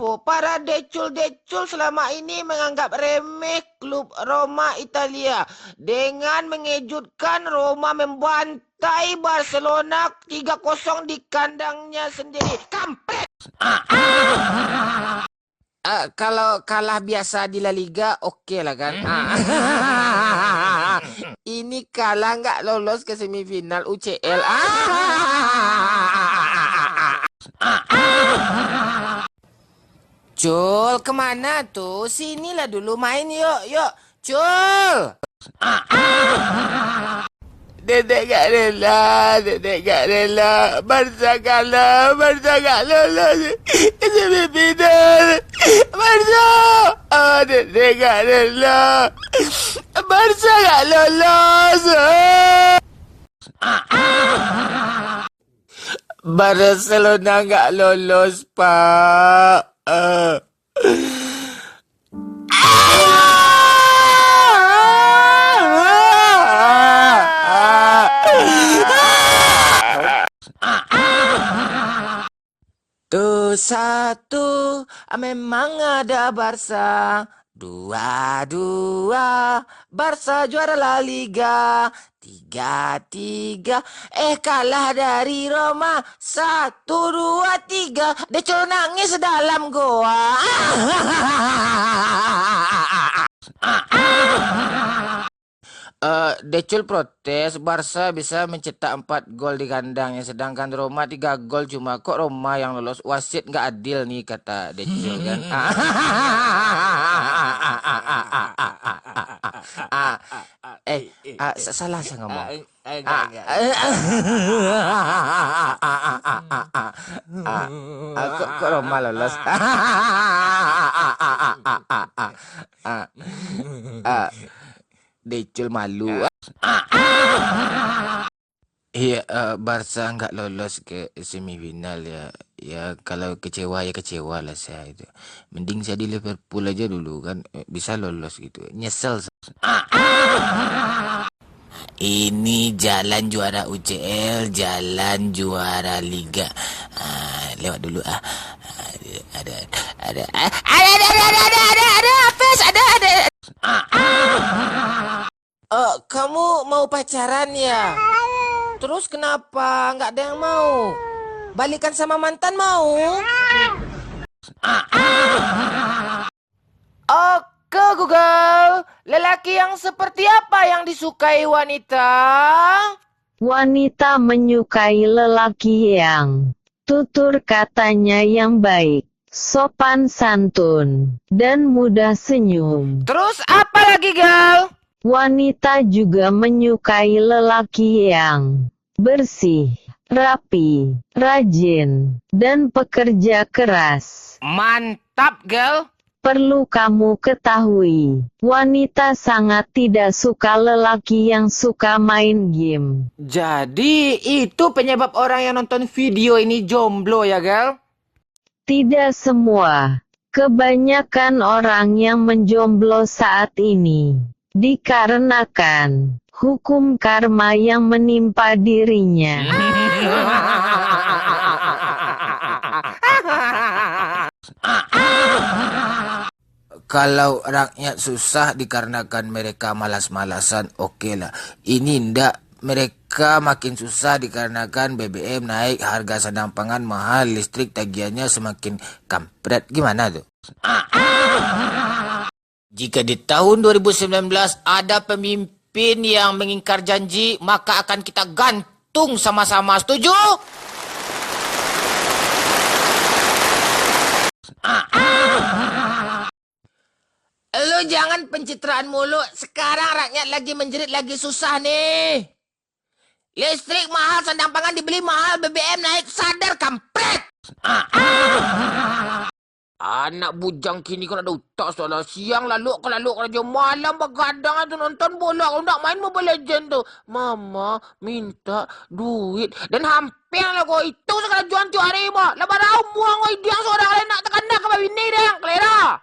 info, para decul-decul selama ini menganggap remeh klub Roma Italia. Dengan mengejutkan, Roma membantai Barcelona 3-0 di kandangnya sendiri. Kampret! Kalau kalah biasa di La Liga, oke lah kan. Ini kalah nggak lolos ke semifinal UCL. Cul, kemana tuh? Sinilah dulu main yuk. Cul! Dedek gak rela, Barca kalah, Barca gak lolos ke semifinal. Barca! Dedek gak rela, Barca gak lolos. Barcelona gak lolos, Pak. Tuh satu, memang ada Barca. Dua, Barca juara La Liga. Tiga, kalah dari Roma. 1, 2, 3. Decul nangis dalam goa. Decul protes, Barca bisa mencetak 4 gol di kandangnya, sedangkan Roma 3 gol cuma. Kok Roma yang lolos? Wasit nggak adil nih, kata Decul kan. Salah saya ngomong. Kok Roma lolos? Decul malu. Iya, Barca nggak lolos ke semifinal ya. Ya kalau kecewa ya kecewa lah saya itu. Mending saya di Liverpool aja dulu kan, bisa lolos gitu. Nyesel. Ini jalan juara UCL, jalan juara Liga. Lewat dulu Ada kamu mau pacaran ya? Terus kenapa nggak ada yang mau? Balikan sama mantan mau? Oke Google, lelaki yang seperti apa yang disukai wanita? Wanita menyukai lelaki yang tutur katanya yang baik, sopan santun, dan mudah senyum. Terus apa lagi, Gal? Wanita juga menyukai lelaki yang bersih, rapi, rajin, dan pekerja keras. Mantap, Gal. Perlu kamu ketahui, wanita sangat tidak suka lelaki yang suka main game. Jadi itu penyebab orang yang nonton video ini jomblo ya, Gal? Tidak semua. Kebanyakan orang yang menjomblo saat ini dikarenakan hukum karma yang menimpa dirinya. Kalau rakyat susah dikarenakan mereka malas-malasan, oke lah. Ini ndak, mereka makin susah dikarenakan BBM naik, harga sandang pangan mahal, listrik tagihannya semakin kampret. Gimana tuh? Jika di tahun 2019 ada pemimpin yang mengingkar janji, maka akan kita gantung sama-sama. Setuju? Lu jangan pencitraan mulu. Sekarang rakyat lagi menjerit, lagi susah nih. Listrik mahal, sandang pangan dibeli mahal, BBM naik. Sadar kampret. Anak bujang kini kan ada utak soalnya. Siang lalu kerja, malam begadang tu nonton bola. Kalau nak main Mobile Legend tu, mama minta duit dan hampir lah kau itu sekarang jual hari mah. Lepas dah muang kau dia seorang lain nak tekan nak ke bini dia yang kelera.